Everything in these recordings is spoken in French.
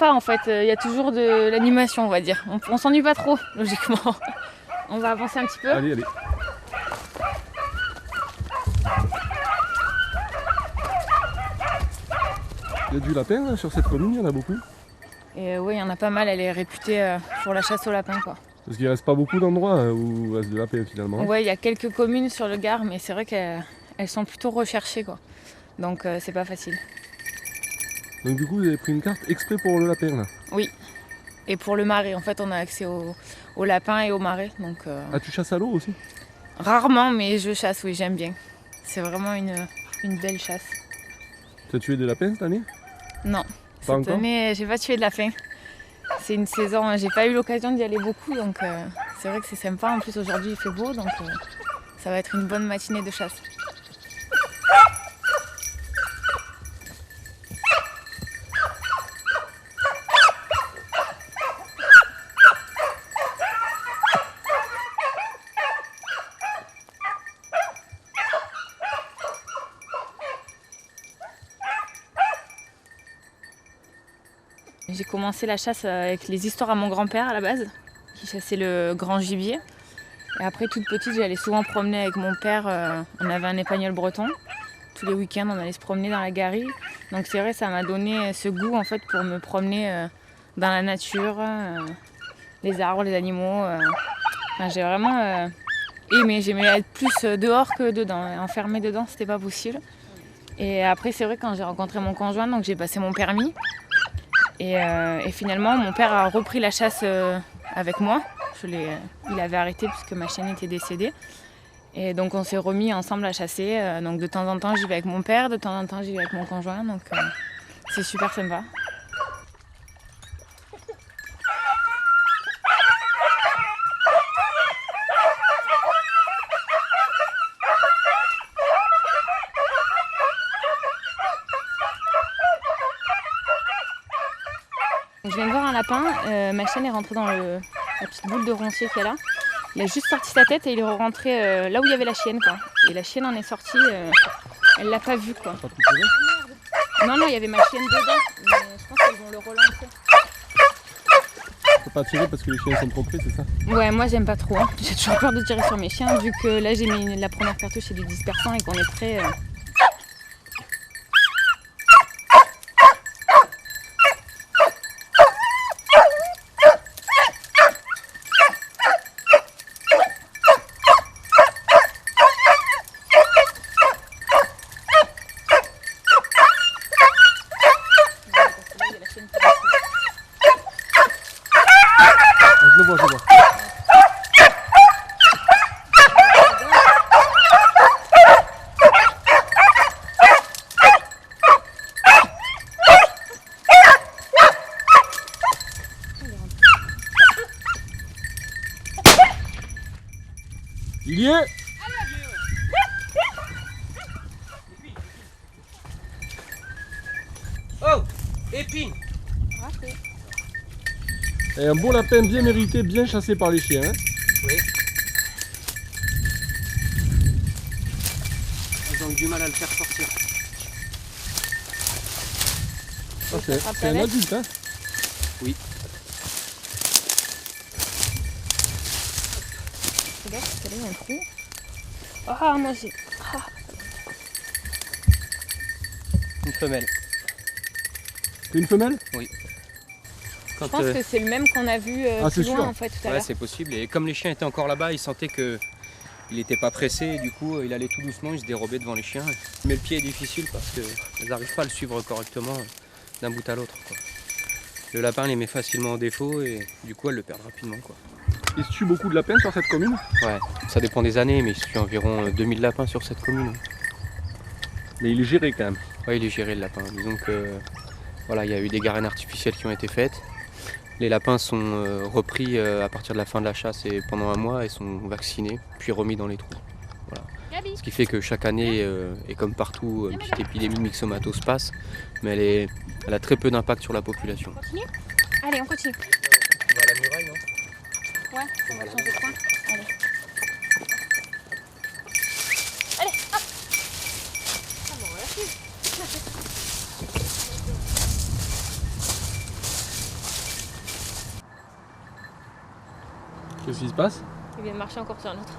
sympa en fait, il y a toujours de l'animation on va dire. On s'ennuie pas trop, logiquement. On va avancer un petit peu. Allez, allez. Il y a du lapin là, sur cette commune, il y en a beaucoup. Et oui, il y en a pas mal, elle est réputée pour la chasse au lapin quoi. Parce qu'il reste pas beaucoup d'endroits où il reste de lapin finalement. Ouais, il y a quelques communes sur le Gard, mais c'est vrai qu'elles sont plutôt recherchées quoi. Donc c'est pas facile. Donc du coup vous avez pris une carte exprès pour le lapin là. Oui. Et pour le marais, en fait on a accès au lapin et au marais. Donc, Ah tu chasses à l'eau aussi? Rarement, mais je chasse, oui, j'aime bien. C'est vraiment une belle chasse. Tu as tué des lapins cette année? Non, Pas cette encore? année j'ai pas tué de lapin. C'est une saison, j'ai pas eu l'occasion d'y aller beaucoup, donc c'est vrai que c'est sympa. En plus aujourd'hui il fait beau, donc ça va être une bonne matinée de chasse. J'ai commencé la chasse avec les histoires à mon grand-père à la base, qui chassait le grand gibier. Et après, toute petite, j'allais souvent promener avec mon père. On avait un épagnol breton. Tous les week-ends, on allait se promener dans la Garie. Donc c'est vrai, ça m'a donné ce goût en fait pour me promener dans la nature, les arbres, les animaux. Enfin, j'ai vraiment aimé. J'aimais être plus dehors que dedans. Enfermée dedans, c'était pas possible. Et après, c'est vrai, quand j'ai rencontré mon conjoint, donc j'ai passé mon permis. Et finalement, mon père a repris la chasse avec moi. Il avait arrêté puisque ma chienne était décédée. Et donc on s'est remis ensemble à chasser. Donc de temps en temps, j'y vais avec mon père, de temps en temps, j'y vais avec mon conjoint. Donc c'est super sympa. Je viens de voir un lapin, ma chienne est rentrée dans la petite boule de roncier qu'il y a là. Il a juste sorti sa tête et il est rentré là où il y avait la chienne quoi. Et la chienne en est sortie, elle l'a pas vu quoi. Non, il y avait ma chienne dedans, mais je pense qu'ils vont le relancer. Faut pas tirer parce que les chiens sont trop près, c'est ça? Ouais, moi j'aime pas trop. Hein. J'ai toujours peur de tirer sur mes chiens vu que là j'ai mis la première cartouche et du dispersant et qu'on est prêt. Je le vois, je le vois. Il y est! Oh! Épine! Et un beau lapin bien mérité, bien chassé par les chiens. Hein. Oui. Ils ont eu du mal à le faire sortir. Ah, c'est un adulte, hein? Oui. Regarde, parce que là il y a un trou. Ah, moi j'ai. Ah. Une femelle. C'est une femelle? Oui. Je pense que c'est le même qu'on a vu plus loin en fait tout à Ouais, l'heure. c'est possible. Et comme les chiens étaient encore là-bas, il sentait que il n'était pas pressé. Et du coup, il allait tout doucement, il se dérobait devant les chiens. Mais le pied est difficile parce qu'ils n'arrivent pas à le suivre correctement d'un bout à l'autre. Le lapin les met facilement en défaut et du coup, elle le perd rapidement. Quoi. Il se tue beaucoup de lapins sur cette commune? Ouais, ça dépend des années, mais il se tue environ 2000 lapins sur cette commune. Mais il est géré quand même. Ouais, il est géré le lapin. Disons que voilà, il y a eu des garennes artificielles qui ont été faites. Les lapins sont repris à partir de la fin de la chasse et pendant un mois, ils sont vaccinés, puis remis dans les trous. Voilà. Ce qui fait que chaque année, et comme partout, une petite épidémie de myxomatose passe, mais elle a très peu d'impact sur la population. On continue? Allez, on continue. On va à la muraille, non? Ouais, on va changer de coin. Allez. Allez, hop! Ah bon, on va la suivre. Qu'est-ce qui se passe? Il vient de marcher encore sur un autre.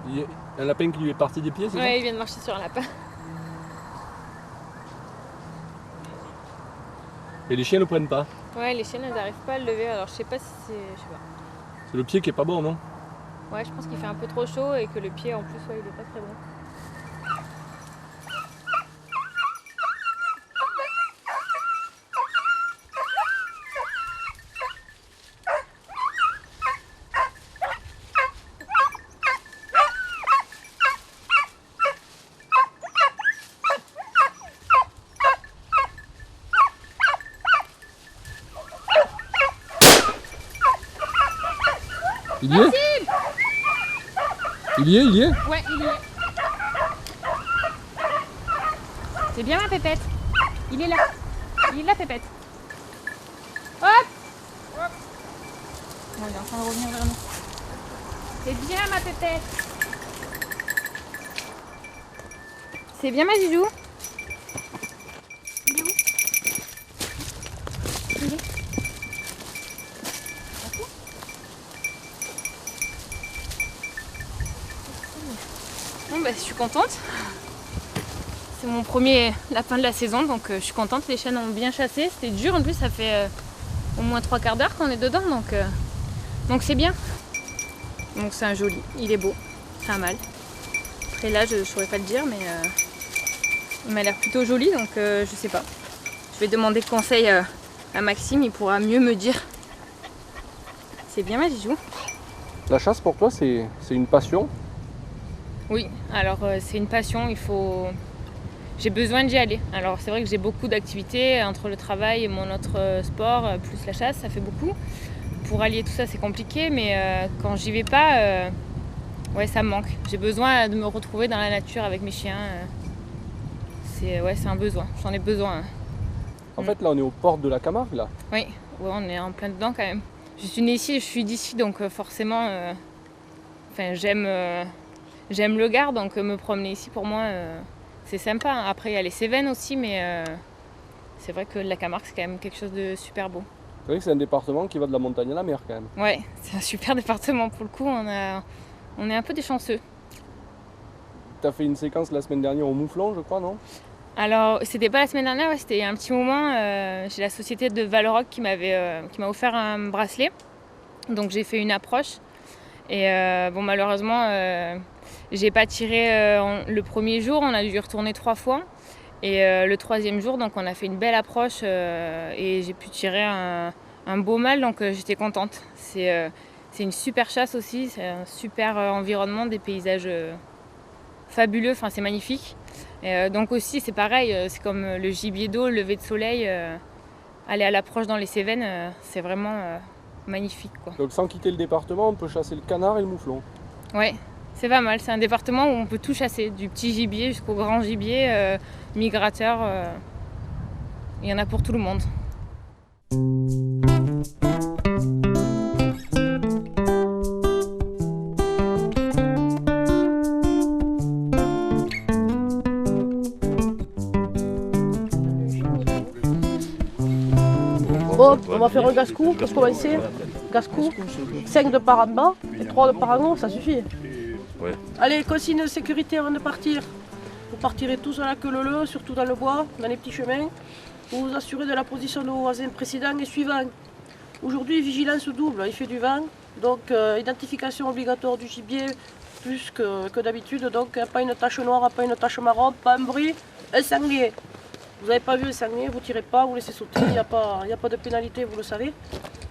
Il y a un lapin qui lui est parti des pieds, c'est Ouais, il vient de marcher sur un lapin. ça? Et les chiens ne le prennent pas. Ouais, les chiennes, elles n'arrivent pas à le lever. Alors je sais pas si c'est... Je sais pas. C'est le pied qui est pas bon, non? Ouais, je pense qu'il fait un peu trop chaud et que le pied, en plus, ouais, il est pas très bon. Il y est? Il y est, il y est? Ouais, il y est. C'est bien ma pépette. Il est là. Il est là, pépette. Hop! Hop! Bon, il est en train de revenir vers nous. C'est bien ma pépette. C'est bien ma Jijou. Il est où? Il est. Bon bah je suis contente. C'est mon premier lapin de la saison, donc je suis contente. Les chênes ont bien chassé. C'était dur en plus, ça fait au moins 3/4 d'heure qu'on est dedans, donc c'est bien. Donc c'est un joli, il est beau, c'est un mâle. Après là je ne saurais pas le dire, mais il m'a l'air plutôt joli, donc je sais pas. Je vais demander conseil à Maxime, il pourra mieux me dire. C'est bien ma Jijou. La chasse pour toi, c'est une passion? Oui, alors c'est une passion, j'ai besoin d'y aller. Alors c'est vrai que j'ai beaucoup d'activités entre le travail et mon autre sport, plus la chasse, ça fait beaucoup. Pour allier tout ça c'est compliqué, mais quand j'y vais pas, ouais, ça me manque. J'ai besoin de me retrouver dans la nature avec mes chiens. C'est un besoin, j'en ai besoin. En fait là on est aux portes de la Camargue là. Oui, ouais, on est en plein dedans quand même. Je suis née ici, je suis d'ici, donc forcément, j'aime le Gard, donc me promener ici pour moi c'est sympa. Après il y a les Cévennes aussi, mais c'est vrai que la Camargue c'est quand même quelque chose de super beau. C'est vrai que c'est un département qui va de la montagne à la mer quand même. Ouais, c'est un super département pour le coup, on est un peu des chanceux. Tu as fait une séquence la semaine dernière au Mouflon je crois, non? Alors c'était pas la semaine dernière, ouais, c'était il y a un petit moment, j'ai la société de Valoroc qui m'a offert un bracelet, donc j'ai fait une approche et bon malheureusement j'ai pas tiré le premier jour, on a dû y retourner 3 fois. Et le 3e jour, donc on a fait une belle approche et j'ai pu tirer un beau mâle, donc j'étais contente. C'est une super chasse aussi, c'est un super environnement, des paysages fabuleux, enfin c'est magnifique. Donc aussi c'est pareil, c'est comme le gibier d'eau, le lever de soleil, aller à l'approche dans les Cévennes, c'est vraiment magnifique, quoi. Donc sans quitter le département, on peut chasser le canard et le mouflon. Ouais. C'est pas mal, c'est un département où on peut tout chasser, du petit gibier jusqu'au grand gibier, migrateur, il y en a pour tout le monde. Bon, on va faire un gascou pour commencer. Gascou, 5 de par en bas et 3 de par en haut, ça suffit. Ouais. Allez, consigne de sécurité avant de partir. Vous partirez tous à la queue leu, surtout dans le bois, dans les petits chemins. Vous vous assurez de la position de vos voisins précédents et suivants. Aujourd'hui, vigilance double, il fait du vent, donc identification obligatoire du gibier plus que d'habitude. Donc pas une tache noire, pas une tache marron, pas un bruit, un sanglier. Vous n'avez pas vu un sanglier, vous ne tirez pas, vous laissez sauter, il n'y a pas de pénalité, vous le savez.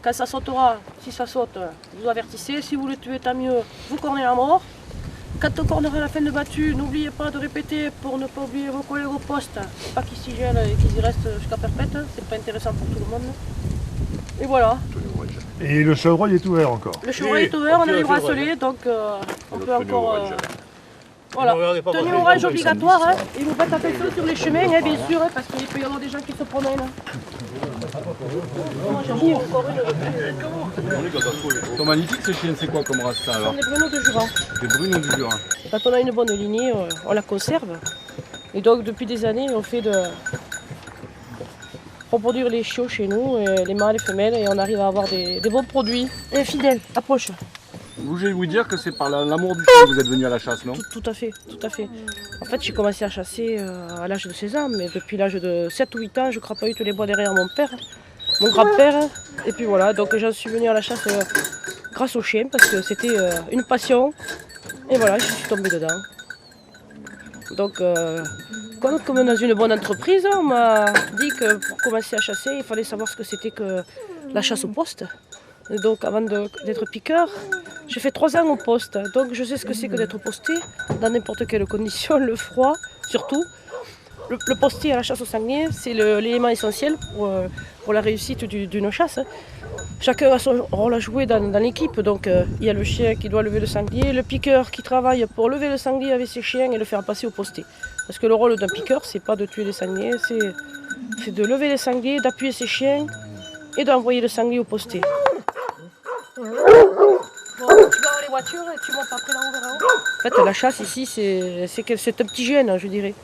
Quand ça sautera, si ça saute, vous avertissez. Si vous le tuez, tant mieux, vous cornez la mort. Quand on cornera la fin de battue, n'oubliez pas de répéter pour ne pas oublier vos collègues au poste. Pas qu'ils s'y gèlent et qu'ils y restent jusqu'à perpète, c'est pas intéressant pour tout le monde. Et voilà. Et le chevreuil est ouvert encore. Le chevreuil est ouvert, on a les bracelets, donc on peut encore... Voilà, tenue orange obligatoire, hein. Et vous faites attention sur les chemins, hein, bien sûr, hein, parce qu'il peut y avoir des gens qui se promènent. Ils sont magnifiques ces chiens, c'est quoi comme race ça alors? Des bruneaux de Jura. Des bruneaux du Jura. Quand on a une bonne lignée, on la conserve. Et donc depuis des années, on fait reproduire les chiots chez nous, les mâles, les femelles, et on arrive à avoir des bons produits. Et fidèles, approche. Vous, je vais vous dire que c'est par l'amour du chien que vous êtes venu à la chasse, non? Tout à fait, tout à fait. En fait, j'ai commencé à chasser à l'âge de 16 ans, mais depuis l'âge de 7 ou 8 ans, je crapahute tous les bois derrière mon père, mon grand-père. Et puis voilà, donc j'en suis venue à la chasse grâce au chien, parce que c'était une passion. Et voilà, je suis tombée dedans. Donc, comme dans une bonne entreprise, on m'a dit que pour commencer à chasser, il fallait savoir ce que c'était que la chasse au poste. Et donc, avant d'être piqueur, j'ai fait 3 ans au poste. Donc, je sais ce que c'est que d'être posté, dans n'importe quelle condition, le froid surtout. Le postier à la chasse au sanglier, c'est l'élément essentiel pour la réussite d'une chasse. Chacun a son rôle à jouer dans l'équipe. Donc, il y a le chien qui doit lever le sanglier, le piqueur qui travaille pour lever le sanglier avec ses chiens et le faire passer au posté. Parce que le rôle d'un piqueur, c'est pas de tuer les sangliers, c'est de lever les sangliers, d'appuyer ses chiens et d'envoyer le sanglier au posté. Bon, tu vas les voitures et tu montes après là-haut vers là-haut. En fait, la chasse ici, c'est un petit gène, je dirais.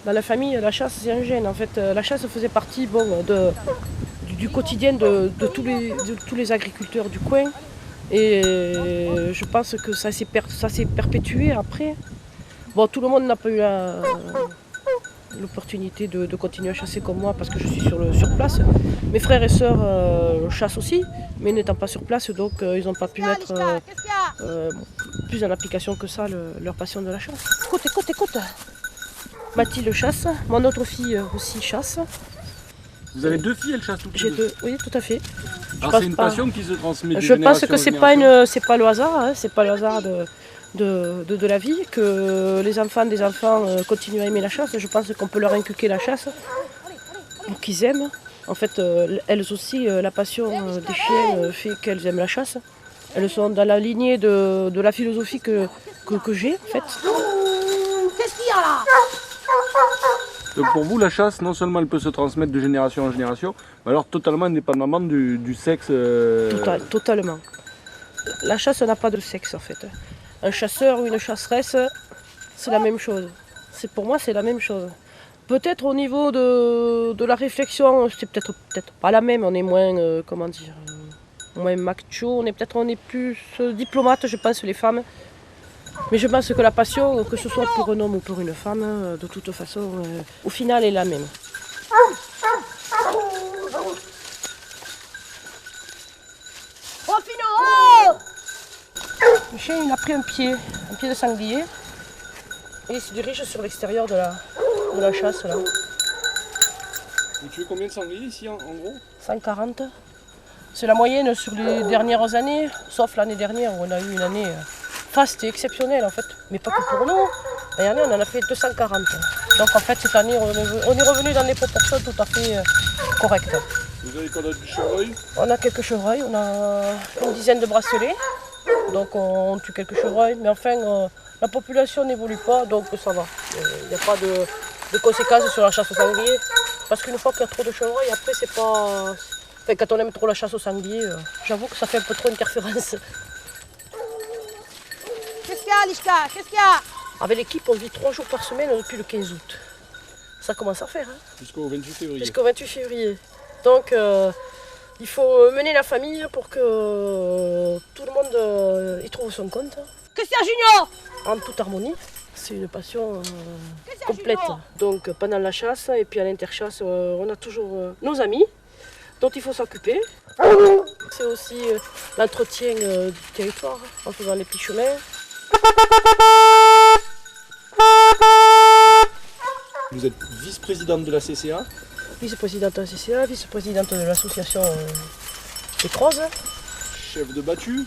Dans la famille, la chasse, c'est un gène. En fait, la chasse faisait partie du quotidien de tous les agriculteurs du coin. Et je pense que ça s'est perpétué après. Bon, tout le monde n'a pas eu l'opportunité de continuer à chasser comme moi parce que je suis sur place. Mes frères et sœurs chassent aussi, mais n'étant pas sur place, donc ils n'ont pas pu mettre plus en application que ça leur passion de la chasse. Écoute. Mathilde chasse, mon autre fille aussi chasse. Vous avez 2 filles, elles chassent toutes les 2? Oui, tout à fait. Alors c'est une passion qui se transmet de Je pense génération que en c'est pas le hasard, hein, c'est pas le hasard de la vie, que les enfants des enfants continuent à aimer la chasse. Je pense qu'on peut leur inculquer la chasse pour qu'ils aiment. En fait, elles aussi, la passion des chiens fait qu'elles aiment la chasse. Elles sont dans la lignée de la philosophie que j'ai, en fait. Qu'est-ce qu'il y a là? Donc pour vous, la chasse, non seulement elle peut se transmettre de génération en génération, mais alors totalement indépendamment du sexe. Totalement. La chasse n'a pas de sexe en fait. Un chasseur ou une chasseresse, c'est la même chose. Pour moi, c'est la même chose. Peut-être au niveau de la réflexion, c'est peut-être pas la même. On est moins, moins macho, on est plus diplomate, je pense, les femmes. Mais je pense que la passion, que ce soit pour un homme ou pour une femme, de toute façon, au final, est la même. Oh, Fino, oh! Le chien, il a pris un pied de sanglier, et il se dirige sur l'extérieur de la chasse, là. Vous tuez combien de sangliers ici en gros? 140. C'est la moyenne sur les dernières années, sauf l'année dernière où on a eu une année faste et exceptionnelle en fait. Mais pas que pour nous. L'année dernière, on en a fait 240. Donc en fait, cette année, on est revenu dans des proportions tout à fait correctes. Vous avez quoi d'autre, du chevreuil? On a quelques chevreuils, on a une dizaine de bracelets. Donc on tue quelques chevreuils. Mais enfin, la population n'évolue pas, donc ça va. Il n'y a pas de conséquences sur la chasse au sanglier. Parce qu'une fois qu'il y a trop de chevreuils, après c'est pas... Enfin, quand on aime trop la chasse au sanglier, j'avoue que ça fait un peu trop interférence. Qu'est-ce qu'il y a, Lishka? Qu'est-ce qu'il y a? Avec l'équipe, on vit 3 jours par semaine depuis le 15 août. Ça commence à faire, hein? Jusqu'au 28 février. Jusqu'au 28 février. Donc, il faut mener la famille pour que tout le monde y trouve son compte. Qu'est-ce qu'il y a, Junior? En toute harmonie. C'est une passion complète. Donc, pendant la chasse et puis à l'interchasse, on a toujours nos amis dont il faut s'occuper. C'est aussi l'entretien du territoire en faisant les petits chemins. Vous êtes vice-présidente de la CCA? Vice-présidente de la CCA, vice-présidente de l'association des Crozes. Chef de battu?